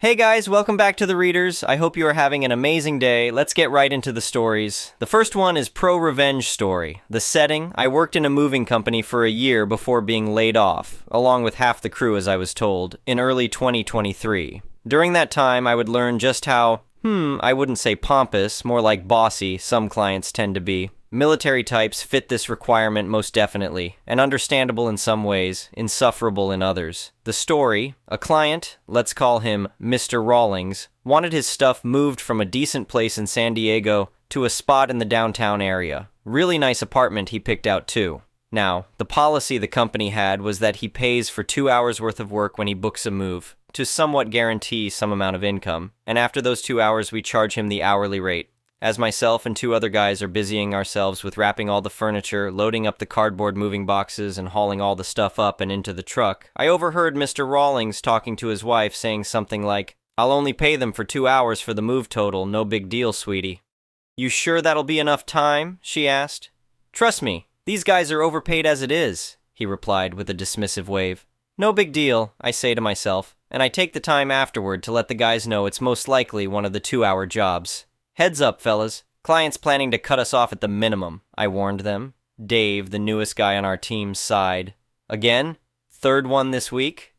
Hey guys, welcome back to the Readers. I hope you are having an amazing day. Let's get right into the stories. The first one is Pro-Revenge Story. The setting: I worked in a moving company for a year before being laid off, along with half the crew as I was told, in early 2023. During that time, I would learn just how, I wouldn't say pompous, more like bossy, some clients tend to be. Military types fit this requirement most definitely, and understandable in some ways, insufferable in others. The story: a client, let's call him Mr. Rawlings, wanted his stuff moved from a decent place in San Diego to a spot in the downtown area. Really nice apartment he picked out too. Now, the policy the company had was that he pays for 2 hours worth of work when he books a move, to somewhat guarantee some amount of income, and after those 2 hours we charge him the hourly rate. As myself and two other guys are busying ourselves with wrapping all the furniture, loading up the cardboard moving boxes, and hauling all the stuff up and into the truck, I overheard Mr. Rawlings talking to his wife saying something like, "I'll only pay them for 2 hours for the move total, no big deal, sweetie." "You sure that'll be enough time?" she asked. "Trust me, these guys are overpaid as it is," he replied with a dismissive wave. "No big deal," I say to myself, and I take the time afterward to let the guys know it's most likely one of the 2-hour jobs. "Heads up, fellas. Client's planning to cut us off at the minimum," I warned them. Dave, the newest guy on our team, sighed. "Again? Third one this week?"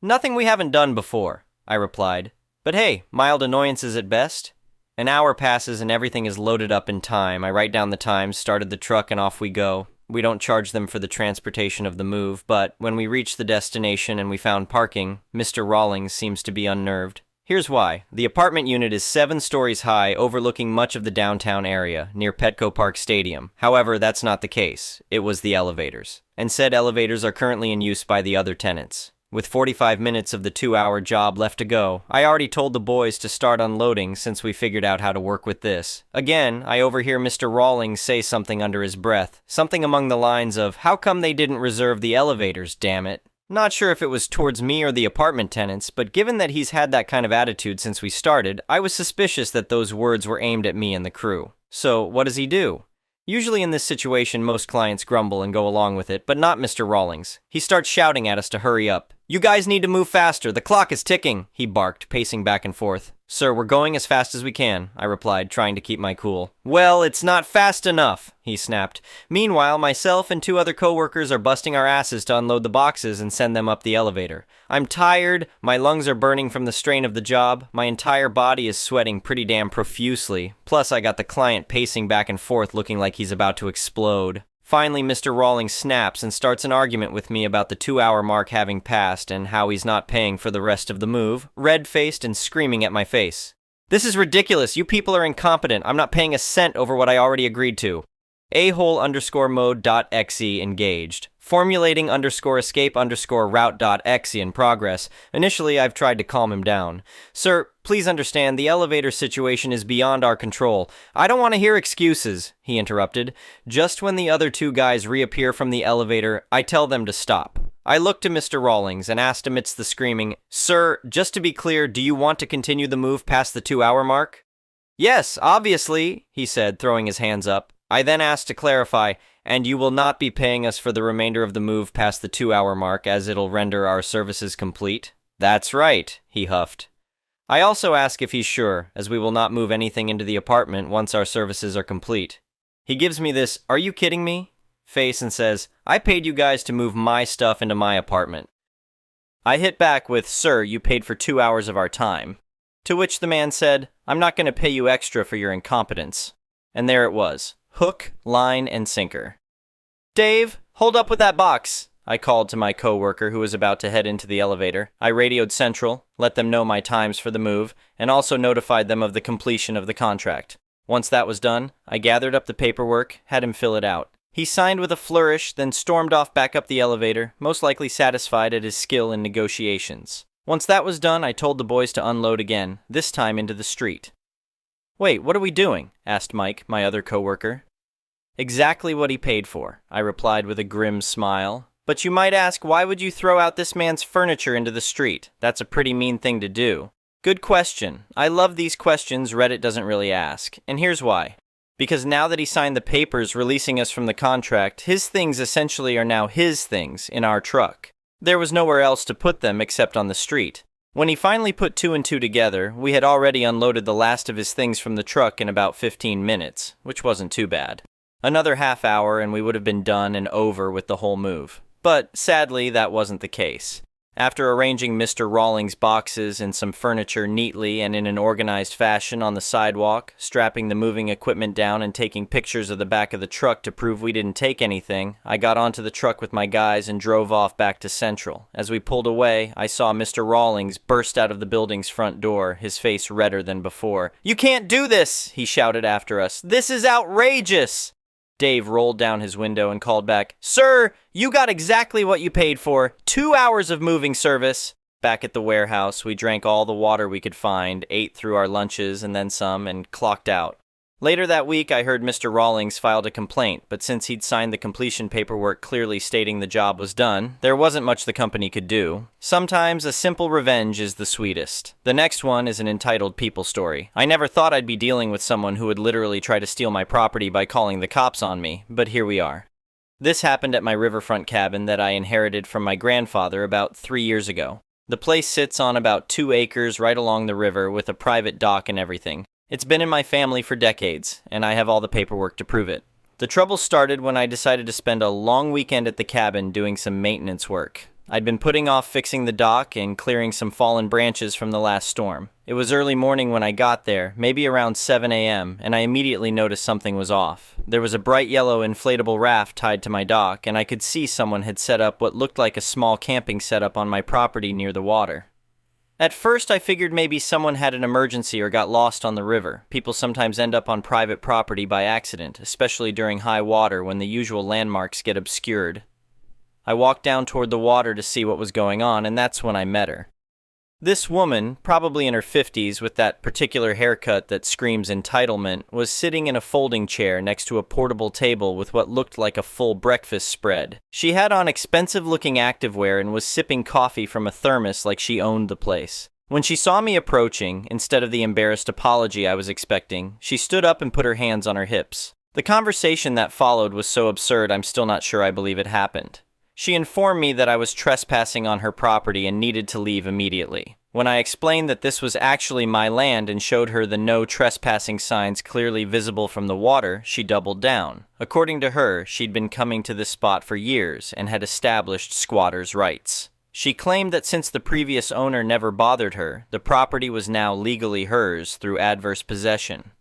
"Nothing we haven't done before," I replied. "But hey, mild annoyances at best." An hour passes and everything is loaded up in time. I write down the times, started the truck, and off we go. We don't charge them for the transportation of the move, but when we reach the destination and we found parking, Mr. Rawlings seems to be unnerved. Here's why. The apartment unit is 7 stories high, overlooking much of the downtown area, near Petco Park Stadium. However, that's not the case. It was the elevators. And said elevators are currently in use by the other tenants. With 45 minutes of the 2-hour job left to go, I already told the boys to start unloading since we figured out how to work with this. Again, I overhear Mr. Rawlings say something under his breath. Something among the lines of, "How come they didn't reserve the elevators, damn it?" Not sure if it was towards me or the apartment tenants, but given that he's had that kind of attitude since we started, I was suspicious that those words were aimed at me and the crew. So, what does he do? Usually in this situation, most clients grumble and go along with it, but not Mr. Rawlings. He starts shouting at us to hurry up. "You guys need to move faster, the clock is ticking," he barked, pacing back and forth. "Sir, we're going as fast as we can," I replied, trying to keep my cool. "Well, it's not fast enough," he snapped. Meanwhile, myself and 2 other coworkers are busting our asses to unload the boxes and send them up the elevator. I'm tired, my lungs are burning from the strain of the job, my entire body is sweating pretty damn profusely, plus I got the client pacing back and forth looking like he's about to explode. Finally, Mr. Rawlings snaps and starts an argument with me about the 2-hour mark having passed and how he's not paying for the rest of the move, red-faced and screaming at my face. "This is ridiculous. You people are incompetent. I'm not paying a cent over what I already agreed to." ahole_mode.exe engaged. Formulating_escape_route.exe in progress. Initially, I've tried to calm him down. "Sir, please understand, the elevator situation is beyond our control. I don't want to hear excuses," he interrupted. Just when the other 2 guys reappear from the elevator, I tell them to stop. I looked to Mr. Rawlings and asked amidst the screaming, "Sir, just to be clear, do you want to continue the move past the 2-hour mark?" "Yes, obviously," he said, throwing his hands up. I then asked to clarify, "And you will not be paying us for the remainder of the move past the 2-hour mark, as it'll render our services complete?" "That's right," he huffed. I also ask if he's sure, as we will not move anything into the apartment once our services are complete. He gives me this "are you kidding me?" face and says, "I paid you guys to move my stuff into my apartment." I hit back with, "Sir, you paid for 2 hours of our time." To which the man said, "I'm not going to pay you extra for your incompetence." And there it was. Hook, line, and sinker. "Dave, hold up with that box," I called to my coworker who was about to head into the elevator. I radioed Central, let them know my times for the move, and also notified them of the completion of the contract. Once that was done, I gathered up the paperwork, had him fill it out. He signed with a flourish, then stormed off back up the elevator, most likely satisfied at his skill in negotiations. Once that was done, I told the boys to unload again, this time into the street. "Wait, what are we doing?" asked Mike, my other coworker. "Exactly what he paid for," I replied with a grim smile. "But you might ask, why would you throw out this man's furniture into the street? That's a pretty mean thing to do." Good question. I love these questions Reddit doesn't really ask, and here's why. Because now that he signed the papers releasing us from the contract, his things essentially are now his things in our truck. There was nowhere else to put them except on the street. When he finally put two and two together, we had already unloaded the last of his things from the truck in about 15 minutes, which wasn't too bad. Another half hour and we would have been done and over with the whole move. But sadly, that wasn't the case. After arranging Mr. Rawlings' boxes and some furniture neatly and in an organized fashion on the sidewalk, strapping the moving equipment down and taking pictures of the back of the truck to prove we didn't take anything, I got onto the truck with my guys and drove off back to Central. As we pulled away, I saw Mr. Rawlings burst out of the building's front door, his face redder than before. "You can't do this!" he shouted after us. "This is outrageous!" Dave rolled down his window and called back, "Sir, you got exactly what you paid for. 2 hours of moving service." Back at the warehouse, we drank all the water we could find, ate through our lunches and then some, and clocked out. Later that week, I heard Mr. Rawlings filed a complaint, but since he'd signed the completion paperwork clearly stating the job was done, there wasn't much the company could do. Sometimes a simple revenge is the sweetest. The next one is an entitled people story. I never thought I'd be dealing with someone who would literally try to steal my property by calling the cops on me, but here we are. This happened at my Riverfront cabin that I inherited from my grandfather about 3 years ago. The place sits on about 2 acres right along the river with a private dock and everything. It's been in my family for decades, and I have all the paperwork to prove it. The trouble started when I decided to spend a long weekend at the cabin doing some maintenance work. I'd been putting off fixing the dock and clearing some fallen branches from the last storm. It was early morning when I got there, maybe around 7 a.m., and I immediately noticed something was off. There was a bright yellow inflatable raft tied to my dock, and I could see someone had set up what looked like a small camping setup on my property near the water. At first, I figured maybe someone had an emergency or got lost on the river. People sometimes end up on private property by accident, especially during high water when the usual landmarks get obscured. I walked down toward the water to see what was going on, and that's when I met her. This woman, probably in her 50s with that particular haircut that screams entitlement, was sitting in a folding chair next to a portable table with what looked like a full breakfast spread. She had on expensive-looking activewear and was sipping coffee from a thermos like she owned the place. When she saw me approaching, instead of the embarrassed apology I was expecting, she stood up and put her hands on her hips. The conversation that followed was so absurd I'm still not sure I believe it happened. She informed me that I was trespassing on her property and needed to leave immediately. When I explained that this was actually my land and showed her the no trespassing signs clearly visible from the water, she doubled down. According to her, she'd been coming to this spot for years and had established squatters' rights. She claimed that since the previous owner never bothered her, the property was now legally hers through adverse possession.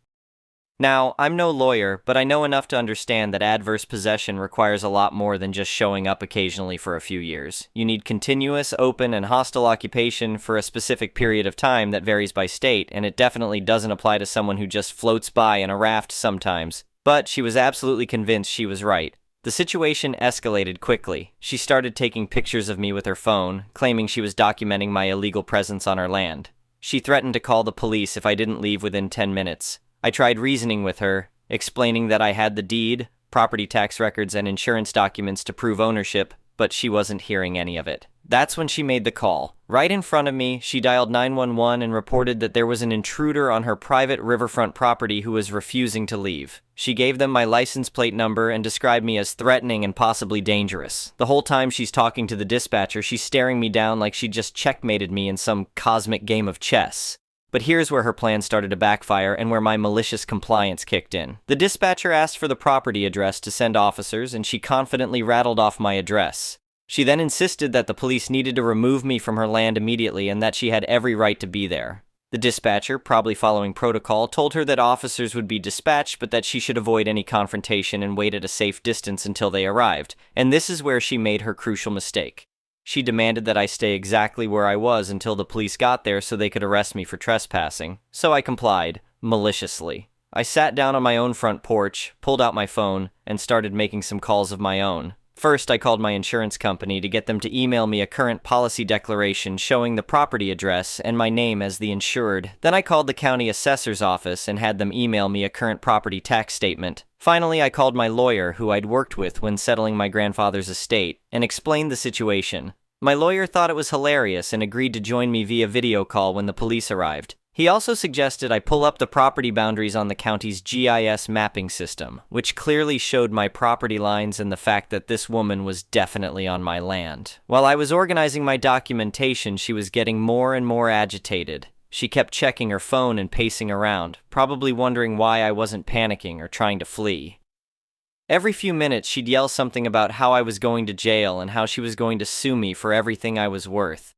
Now, I'm no lawyer, but I know enough to understand that adverse possession requires a lot more than just showing up occasionally for a few years. You need continuous, open, and hostile occupation for a specific period of time that varies by state, and it definitely doesn't apply to someone who just floats by in a raft sometimes. But she was absolutely convinced she was right. The situation escalated quickly. She started taking pictures of me with her phone, claiming she was documenting my illegal presence on her land. She threatened to call the police if I didn't leave within 10 minutes. I tried reasoning with her, explaining that I had the deed, property tax records, and insurance documents to prove ownership, but she wasn't hearing any of it. That's when she made the call. Right in front of me, she dialed 911 and reported that there was an intruder on her private riverfront property who was refusing to leave. She gave them my license plate number and described me as threatening and possibly dangerous. The whole time she's talking to the dispatcher, she's staring me down like she just checkmated me in some cosmic game of chess. But here's where her plan started to backfire and where my malicious compliance kicked in. The dispatcher asked for the property address to send officers, and she confidently rattled off my address. She then insisted that the police needed to remove me from her land immediately and that she had every right to be there. The dispatcher, probably following protocol, told her that officers would be dispatched but that she should avoid any confrontation and wait at a safe distance until they arrived. And this is where she made her crucial mistake. She demanded that I stay exactly where I was until the police got there so they could arrest me for trespassing. So I complied, maliciously. I sat down on my own front porch, pulled out my phone, and started making some calls of my own. First, I called my insurance company to get them to email me a current policy declaration showing the property address and my name as the insured. Then I called the county assessor's office and had them email me a current property tax statement. Finally, I called my lawyer, who I'd worked with when settling my grandfather's estate, and explained the situation. My lawyer thought it was hilarious and agreed to join me via video call when the police arrived. He also suggested I pull up the property boundaries on the county's GIS mapping system, which clearly showed my property lines and the fact that this woman was definitely on my land. While I was organizing my documentation, she was getting more and more agitated. She kept checking her phone and pacing around, probably wondering why I wasn't panicking or trying to flee. Every few minutes, she'd yell something about how I was going to jail and how she was going to sue me for everything I was worth.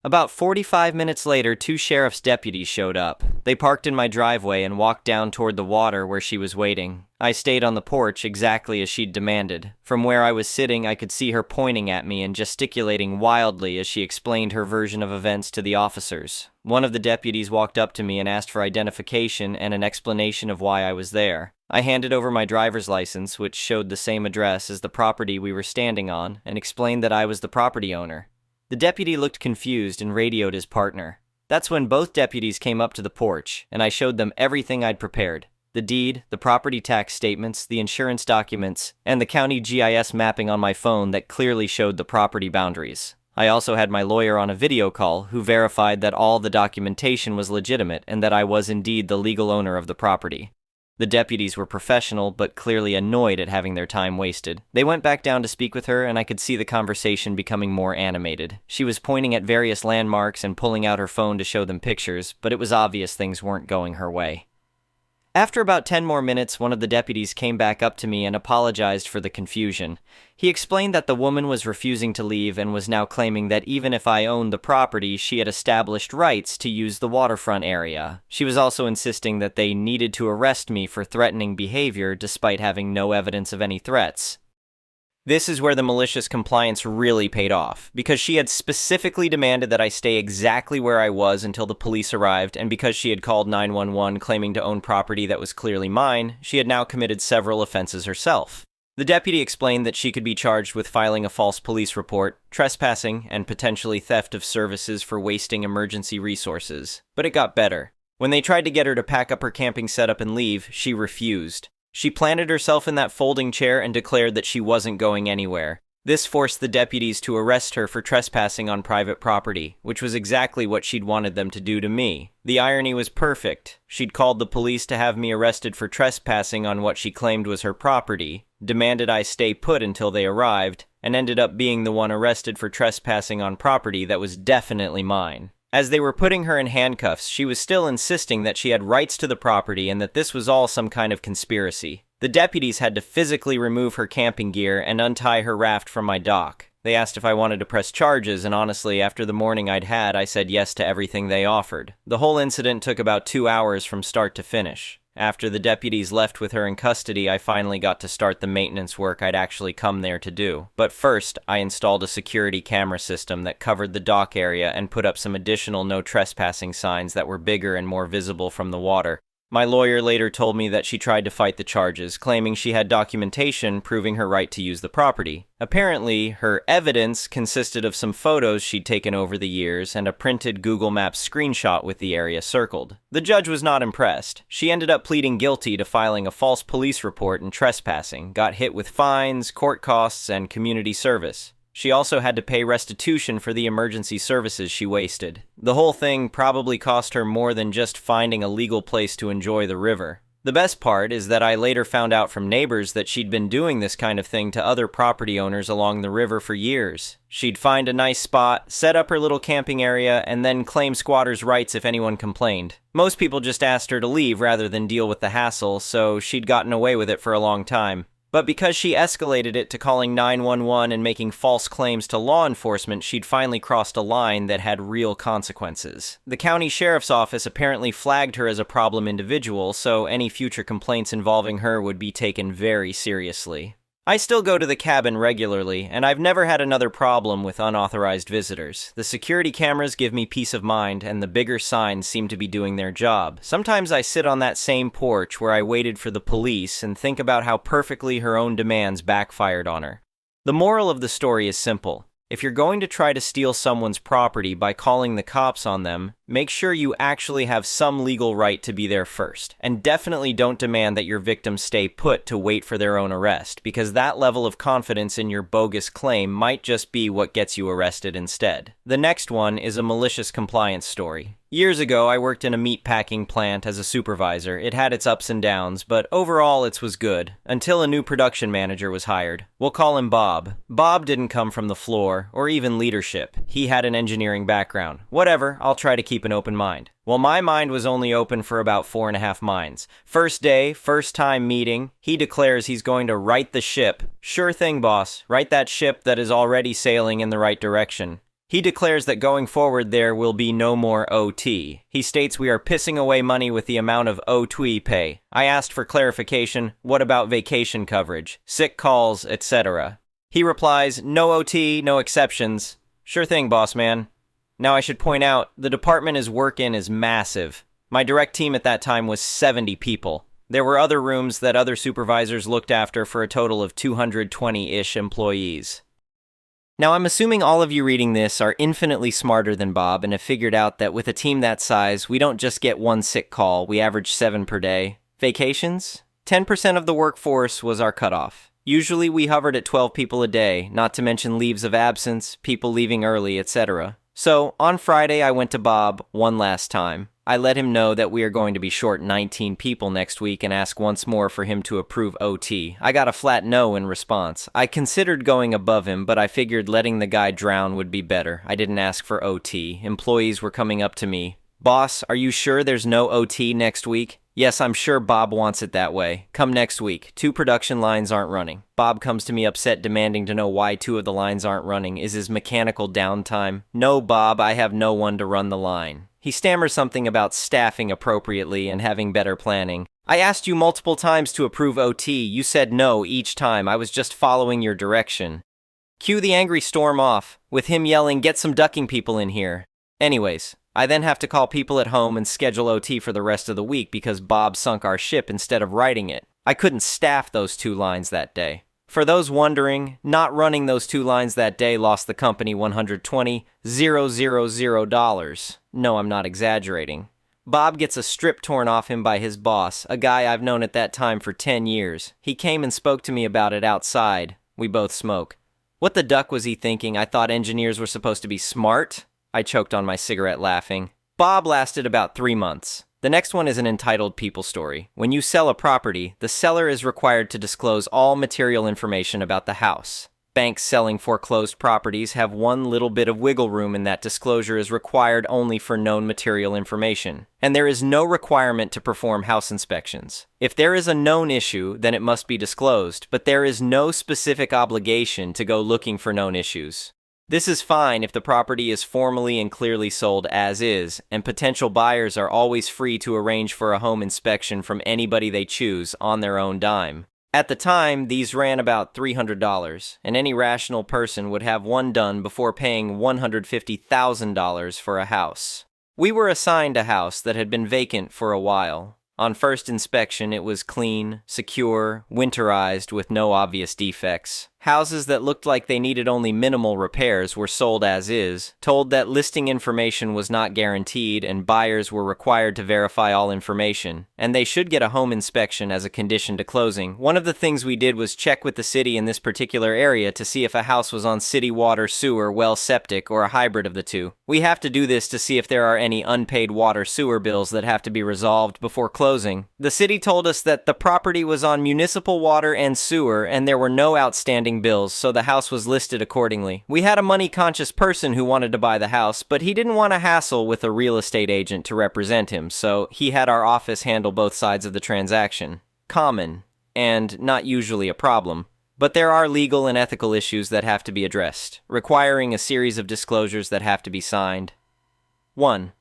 About 45 minutes later, 2 sheriff's deputies showed up. They parked in my driveway and walked down toward the water where she was waiting. I stayed on the porch exactly as she'd demanded. From where I was sitting, I could see her pointing at me and gesticulating wildly as she explained her version of events to the officers. One of the deputies walked up to me and asked for identification and an explanation of why I was there. I handed over my driver's license, which showed the same address as the property we were standing on, and explained that I was the property owner. The deputy looked confused and radioed his partner. That's when both deputies came up to the porch, and I showed them everything I'd prepared. The deed, the property tax statements, the insurance documents, and the county GIS mapping on my phone that clearly showed the property boundaries. I also had my lawyer on a video call who verified that all the documentation was legitimate and that I was indeed the legal owner of the property. The deputies were professional, but clearly annoyed at having their time wasted. They went back down to speak with her, and I could see the conversation becoming more animated. She was pointing at various landmarks and pulling out her phone to show them pictures, but it was obvious things weren't going her way. After about 10 more minutes, one of the deputies came back up to me and apologized for the confusion. He explained that the woman was refusing to leave and was now claiming that even if I owned the property, she had established rights to use the waterfront area. She was also insisting that they needed to arrest me for threatening behavior despite having no evidence of any threats. This is where the malicious compliance really paid off, because she had specifically demanded that I stay exactly where I was until the police arrived, and because she had called 911 claiming to own property that was clearly mine, she had now committed several offenses herself. The deputy explained that she could be charged with filing a false police report, trespassing, and potentially theft of services for wasting emergency resources. But it got better. When they tried to get her to pack up her camping setup and leave, she refused. She planted herself in that folding chair and declared that she wasn't going anywhere. This forced the deputies to arrest her for trespassing on private property, which was exactly what she'd wanted them to do to me. The irony was perfect. She'd called the police to have me arrested for trespassing on what she claimed was her property, demanded I stay put until they arrived, and ended up being the one arrested for trespassing on property that was definitely mine. As they were putting her in handcuffs, she was still insisting that she had rights to the property and that this was all some kind of conspiracy. The deputies had to physically remove her camping gear and untie her raft from my dock. They asked if I wanted to press charges, and honestly, after the morning I'd had, I said yes to everything they offered. The whole incident took about 2 hours from start to finish. After the deputies left with her in custody, I finally got to start the maintenance work I'd actually come there to do. But first, I installed a security camera system that covered the dock area and put up some additional no trespassing signs that were bigger and more visible from the water. My lawyer later told me that she tried to fight the charges, claiming she had documentation proving her right to use the property. Apparently, her evidence consisted of some photos she'd taken over the years and a printed Google Maps screenshot with the area circled. The judge was not impressed. She ended up pleading guilty to filing a false police report and trespassing, got hit with fines, court costs, and community service. She also had to pay restitution for the emergency services she wasted. The whole thing probably cost her more than just finding a legal place to enjoy the river. The best part is that I later found out from neighbors that she'd been doing this kind of thing to other property owners along the river for years. She'd find a nice spot, set up her little camping area, and then claim squatters' rights if anyone complained. Most people just asked her to leave rather than deal with the hassle, so she'd gotten away with it for a long time. But because she escalated it to calling 911 and making false claims to law enforcement, she'd finally crossed a line that had real consequences. The county sheriff's office apparently flagged her as a problem individual, so any future complaints involving her would be taken very seriously. I still go to the cabin regularly, and I've never had another problem with unauthorized visitors. The security cameras give me peace of mind, and the bigger signs seem to be doing their job. Sometimes I sit on that same porch where I waited for the police and think about how perfectly her own demands backfired on her. The moral of the story is simple. If you're going to try to steal someone's property by calling the cops on them, Make sure you actually have some legal right to be there first, and definitely don't demand that your victims stay put to wait for their own arrest, because that level of confidence in your bogus claim might just be what gets you arrested instead. The next one is a malicious compliance story. Years ago, I worked in a meatpacking plant as a supervisor. It had its ups and downs, but overall it was good, until a new production manager was hired. We'll call him Bob. Bob didn't come from the floor, or even leadership. He had an engineering background. Whatever, I'll try to keep an open mind. Well, my mind was only open for about 4.5 minds. First day, first time meeting, he declares he's going to right the ship. Sure thing, boss. Right that ship that is already sailing in the right direction. He declares that going forward there will be no more OT. He states we are pissing away money with the amount of OT pay. I asked for clarification, what about vacation coverage, sick calls, etc.? He replies, no OT, no exceptions. Sure thing, boss man. Now I should point out, the department his work in is massive. My direct team at that time was 70 people. There were other rooms that other supervisors looked after for a total of 220-ish employees. Now, I'm assuming all of you reading this are infinitely smarter than Bob and have figured out that with a team that size, we don't just get one sick call, we average 7 per day. Vacations? 10% of the workforce was our cutoff. Usually we hovered at 12 people a day, not to mention leaves of absence, people leaving early, etc. So, on Friday, I went to Bob one last time. I let him know that we are going to be short 19 people next week and ask once more for him to approve OT. I got a flat no in response. I considered going above him, but I figured letting the guy drown would be better. I didn't ask for OT. Employees were coming up to me. Boss, are you sure there's no OT next week? Yes, I'm sure Bob wants it that way. Come next week. 2 production lines aren't running. Bob comes to me upset, demanding to know why 2 of the lines aren't running. Is his mechanical downtime? No, Bob, I have no one to run the line. He stammers something about staffing appropriately and having better planning. I asked you multiple times to approve OT. You said no each time. I was just following your direction. Cue the angry storm off, with him yelling, get some ducking people in here. Anyways, I then have to call people at home and schedule OT for the rest of the week because Bob sunk our ship instead of righting it. I couldn't staff those 2 lines that day. For those wondering, not running those 2 lines that day lost the company $120,000. No, I'm not exaggerating. Bob gets a strip torn off him by his boss, a guy I've known at that time for 10 years. He came and spoke to me about it outside. We both smoke. What the duck was he thinking? I thought engineers were supposed to be smart? I choked on my cigarette laughing. Bob lasted about 3 months. The next one is an entitled people story. When you sell a property, the seller is required to disclose all material information about the house. Banks selling foreclosed properties have one little bit of wiggle room in that disclosure is required only for known material information. And there is no requirement to perform house inspections. If there is a known issue, then it must be disclosed, but there is no specific obligation to go looking for known issues. This is fine if the property is formally and clearly sold as is, and potential buyers are always free to arrange for a home inspection from anybody they choose on their own dime. At the time, these ran about $300, and any rational person would have one done before paying $150,000 for a house. We were assigned a house that had been vacant for a while. On first inspection, it was clean, secure, winterized with no obvious defects. Houses that looked like they needed only minimal repairs were sold as is, told that listing information was not guaranteed and buyers were required to verify all information, and they should get a home inspection as a condition to closing. One of the things we did was check with the city in this particular area to see if a house was on city water, sewer, well, septic, or a hybrid of the two. We have to do this to see if there are any unpaid water sewer bills that have to be resolved before closing. The city told us that the property was on municipal water and sewer and there were no outstanding bills, so the house was listed accordingly. We had a money-conscious person who wanted to buy the house, but he didn't want to hassle with a real estate agent to represent him, so he had our office handle both sides of the transaction. Common, and not usually a problem. But there are legal and ethical issues that have to be addressed, requiring a series of disclosures that have to be signed. 1.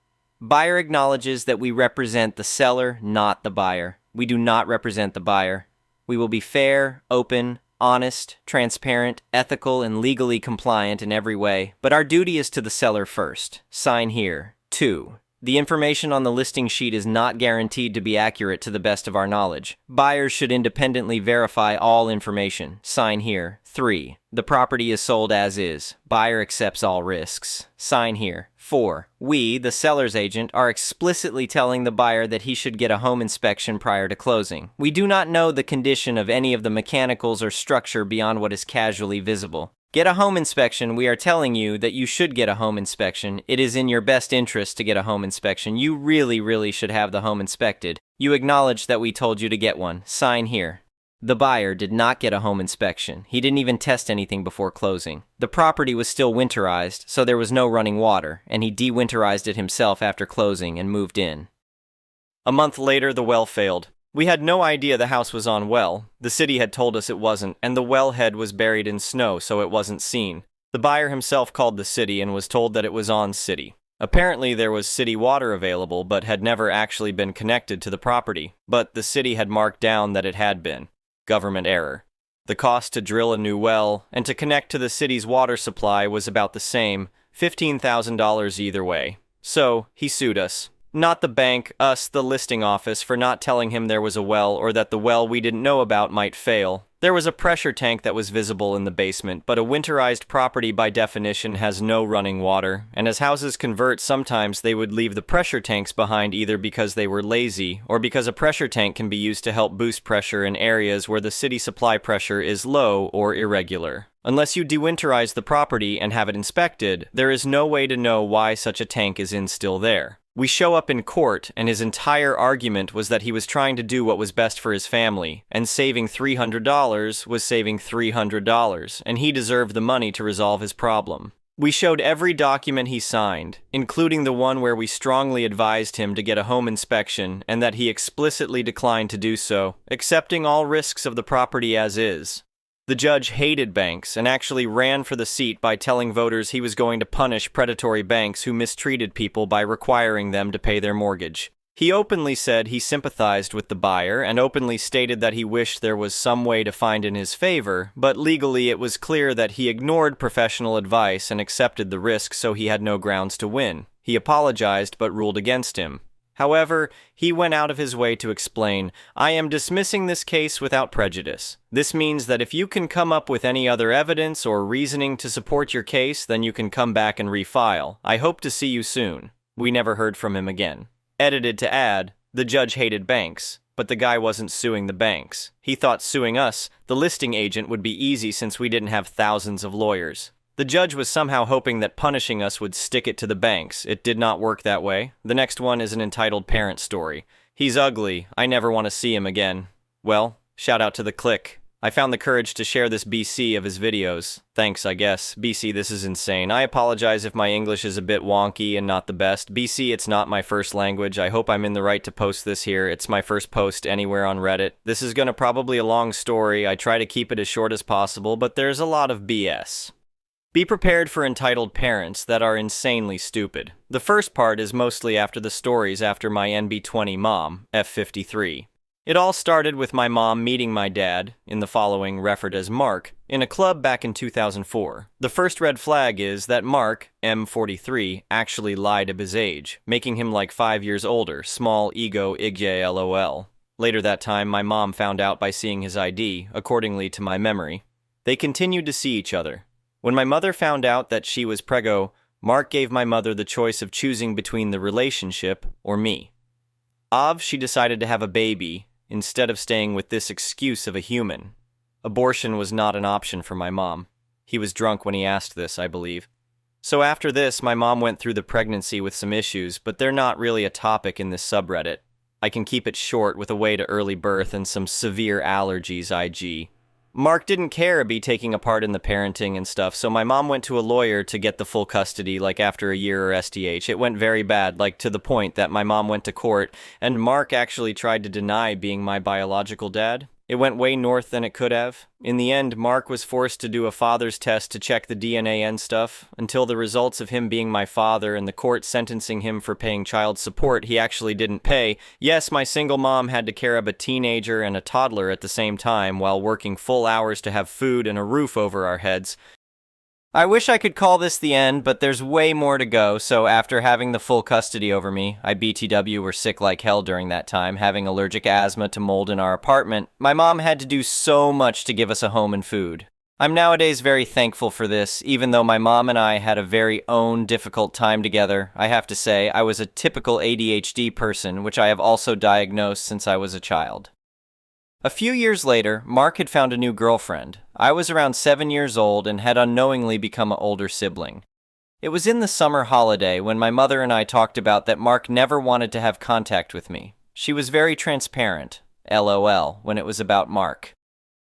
Buyer acknowledges that we represent the seller, not the buyer. We do not represent the buyer. We will be fair, open, honest, transparent, ethical, and legally compliant in every way, but our duty is to the seller first. Sign here. 2. The information on the listing sheet is not guaranteed to be accurate to the best of our knowledge. Buyers should independently verify all information. Sign here. 3. The property is sold as is. Buyer accepts all risks. Sign here. 4. We, the seller's agent, are explicitly telling the buyer that he should get a home inspection prior to closing. We do not know the condition of any of the mechanicals or structure beyond what is casually visible. Get a home inspection. We are telling you that you should get a home inspection. It is in your best interest to get a home inspection. You really should have the home inspected. You acknowledge that we told you to get one. Sign here. The buyer did not get a home inspection. He didn't even test anything before closing. The property was still winterized, so there was no running water, and he de-winterized it himself after closing and moved in. A month later, the well failed. We had no idea the house was on well. The city had told us it wasn't, and the wellhead was buried in snow, so it wasn't seen. The buyer himself called the city and was told that it was on city. Apparently there was city water available, but had never actually been connected to the property. But the city had marked down that it had been. Government error. The cost to drill a new well and to connect to the city's water supply was about the same, $15,000 either way. So, he sued us. Not the bank, us, the listing office, for not telling him there was a well or that the well we didn't know about might fail. There was a pressure tank that was visible in the basement, but a winterized property by definition has no running water, and as houses convert, sometimes they would leave the pressure tanks behind either because they were lazy or because a pressure tank can be used to help boost pressure in areas where the city supply pressure is low or irregular. Unless you dewinterize the property and have it inspected, there is no way to know why such a tank is still there. We show up in court, and his entire argument was that he was trying to do what was best for his family, and saving $300 was saving $300, and he deserved the money to resolve his problem. We showed every document he signed, including the one where we strongly advised him to get a home inspection, and that he explicitly declined to do so, accepting all risks of the property as is. The judge hated banks and actually ran for the seat by telling voters he was going to punish predatory banks who mistreated people by requiring them to pay their mortgage. He openly said he sympathized with the buyer and openly stated that he wished there was some way to find in his favor, but legally it was clear that he ignored professional advice and accepted the risk, so he had no grounds to win. He apologized but ruled against him. However, he went out of his way to explain, "I am dismissing this case without prejudice. This means that if you can come up with any other evidence or reasoning to support your case, then you can come back and refile. I hope to see you soon." We never heard from him again. Edited to add, the judge hated banks, but the guy wasn't suing the banks. He thought suing us, the listing agent, would be easy since we didn't have thousands of lawyers. The judge was somehow hoping that punishing us would stick it to the banks. It did not work that way. The next one is an entitled parent story. He's ugly. I never want to see him again. Well, shout out to the click. I found the courage to share this BC of his videos. Thanks, I guess. BC, this is insane. I apologize if my English is a bit wonky and not the best. BC, it's not my first language. I hope I'm in the right to post this here. It's my first post anywhere on Reddit. This is gonna probably a long story. I try to keep it as short as possible, but there's a lot of BS. Be prepared for entitled parents that are insanely stupid. The first part is mostly after the stories after my NB20 mom, F53. It all started with my mom meeting my dad, in the following referred as Mark, in a club back in 2004. The first red flag is that Mark, M43, actually lied of his age, making him like 5 years older, small ego igye lol. Later that time, my mom found out by seeing his ID, accordingly to my memory. They continued to see each other. When my mother found out that she was preggo, Mark gave my mother the choice of choosing between the relationship or me. She decided to have a baby instead of staying with this excuse of a human. Abortion was not an option for my mom. He was drunk when he asked this, I believe. So after this, my mom went through the pregnancy with some issues, but they're not really a topic in this subreddit. I can keep it short with a way to early birth and some severe allergies, IG. Mark didn't care be taking a part in the parenting and stuff, so my mom went to a lawyer to get the full custody, like after a year or STH. It went very bad, like to the point that my mom went to court, and Mark actually tried to deny being my biological dad. It went way north than it could have. In the end, Mark was forced to do a father's test to check the DNA and stuff. Until the results of him being my father and the court sentencing him for paying child support he actually didn't pay. Yes, my single mom had to care of a teenager and a toddler at the same time while working full hours to have food and a roof over our heads. I wish I could call this the end, but there's way more to go, so after having the full custody over me, I BTW were sick like hell during that time, having allergic asthma to mold in our apartment. My mom had to do so much to give us a home and food. I'm nowadays very thankful for this, even though my mom and I had a very own difficult time together. I have to say, I was a typical ADHD person, which I have also diagnosed since I was a child. A few years later, Mark had found a new girlfriend. I was around 7 years old and had unknowingly become an older sibling. It was in the summer holiday when my mother and I talked about that Mark never wanted to have contact with me. She was very transparent, LOL, when it was about Mark.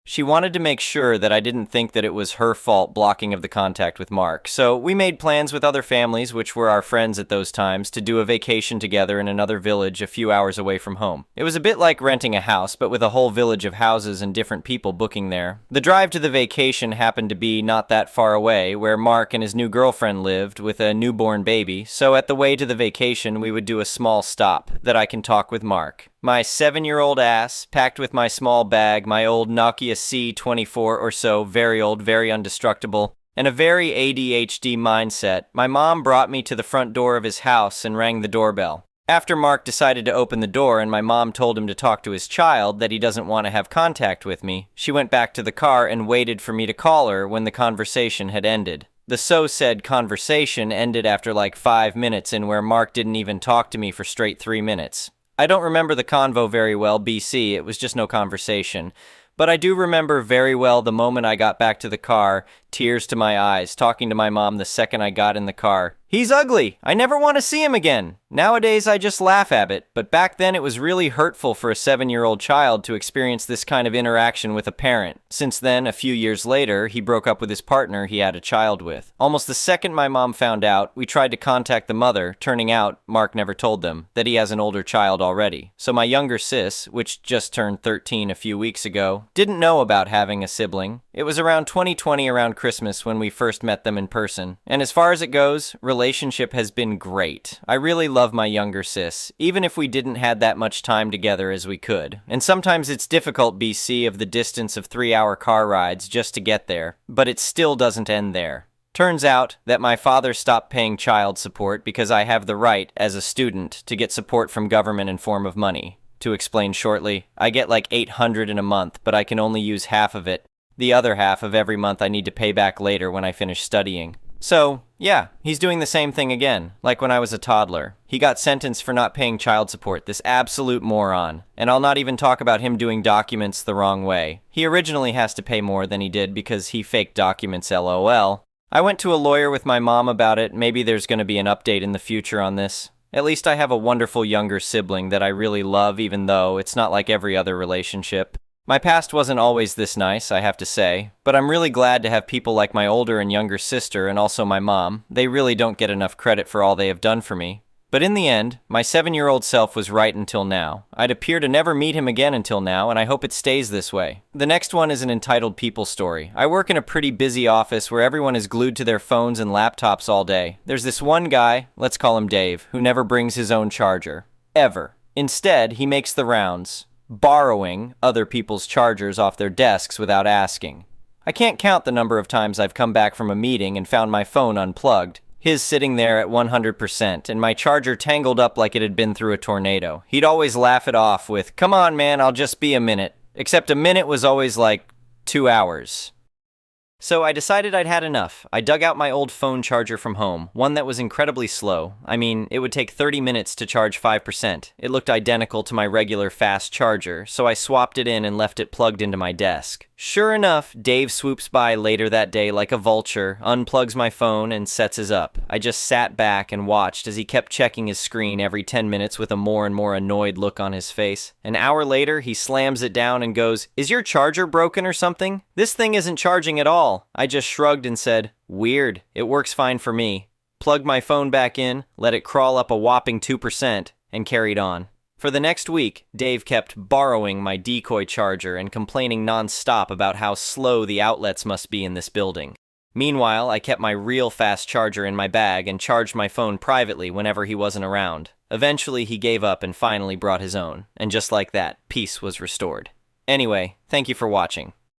She wanted to make sure that I didn't think that it was her fault blocking of the contact with Mark, so we made plans with other families, which were our friends at those times, to do a vacation together in another village a few hours away from home. It was a bit like renting a house, but with a whole village of houses and different people booking there. The drive to the vacation happened to be not that far away, where Mark and his new girlfriend lived with a newborn baby, so at the way to the vacation we would do a small stop, that I can talk with Mark. My 7-year-old ass, packed with my small bag, my old Nokia C24 or so, very old, very indestructible, and a very ADHD mindset, my mom brought me to the front door of his house and rang the doorbell. After Mark decided to open the door and my mom told him to talk to his child, that he doesn't want to have contact with me, she went back to the car and waited for me to call her when the conversation had ended. The so-said conversation ended after like 5 minutes in where Mark didn't even talk to me for straight 3 minutes. I don't remember the convo very well, BC, it was just no conversation. But I do remember very well the moment I got back to the car, tears to my eyes, talking to my mom the second I got in the car. He's ugly! I never want to see him again! Nowadays I just laugh at it, but back then it was really hurtful for a 7-year-old child to experience this kind of interaction with a parent. Since then, a few years later, he broke up with his partner he had a child with. Almost the second my mom found out, we tried to contact the mother, turning out, Mark never told them, that he has an older child already. So my younger sis, which just turned 13 a few weeks ago, didn't know about having a sibling. It was around 2020, around Christmas, when we first met them in person. And as far as it goes, relationship has been great. I really love my younger sis, even if we didn't had that much time together as we could. And sometimes it's difficult, BC, of the distance of 3-hour car rides just to get there, but it still doesn't end there. Turns out that my father stopped paying child support because I have the right, as a student, to get support from government in form of money. To explain shortly, I get like $800 in a month, but I can only use half of it. The other half of every month I need to pay back later when I finish studying. So, yeah, he's doing the same thing again, like when I was a toddler. He got sentenced for not paying child support, this absolute moron. And I'll not even talk about him doing documents the wrong way. He originally has to pay more than he did because he faked documents, LOL. I went to a lawyer with my mom about it. Maybe there's going to be an update in the future on this. At least I have a wonderful younger sibling that I really love, even though it's not like every other relationship. My past wasn't always this nice, I have to say, but I'm really glad to have people like my older and younger sister and also my mom. They really don't get enough credit for all they have done for me. But in the end, my 7-year-old self was right until now. I'd appear to never meet him again until now, and I hope it stays this way. The next one is an entitled people story. I work in a pretty busy office where everyone is glued to their phones and laptops all day. There's this one guy, let's call him Dave, who never brings his own charger. Ever. Instead, he makes the rounds, borrowing other people's chargers off their desks without asking. I can't count the number of times I've come back from a meeting and found my phone unplugged, his sitting there at 100%, and my charger tangled up like it had been through a tornado. He'd always laugh it off with, "Come on, man, I'll just be a minute." Except a minute was always like 2 hours. So I decided I'd had enough. I dug out my old phone charger from home, one that was incredibly slow. I mean, it would take 30 minutes to charge 5%. It looked identical to my regular fast charger, so I swapped it in and left it plugged into my desk. Sure enough, Dave swoops by later that day like a vulture, unplugs my phone, and sets his up. I just sat back and watched as he kept checking his screen every 10 minutes with a more and more annoyed look on his face. An hour later, he slams it down and goes, "Is your charger broken or something? This thing isn't charging at all." I just shrugged and said, "Weird, it works fine for me." Plugged my phone back in, let it crawl up a whopping 2%, and carried on. For the next week, Dave kept borrowing my decoy charger and complaining non-stop about how slow the outlets must be in this building. Meanwhile, I kept my real fast charger in my bag and charged my phone privately whenever he wasn't around. Eventually, he gave up and finally brought his own, and just like that, peace was restored. Anyway, thank you for watching.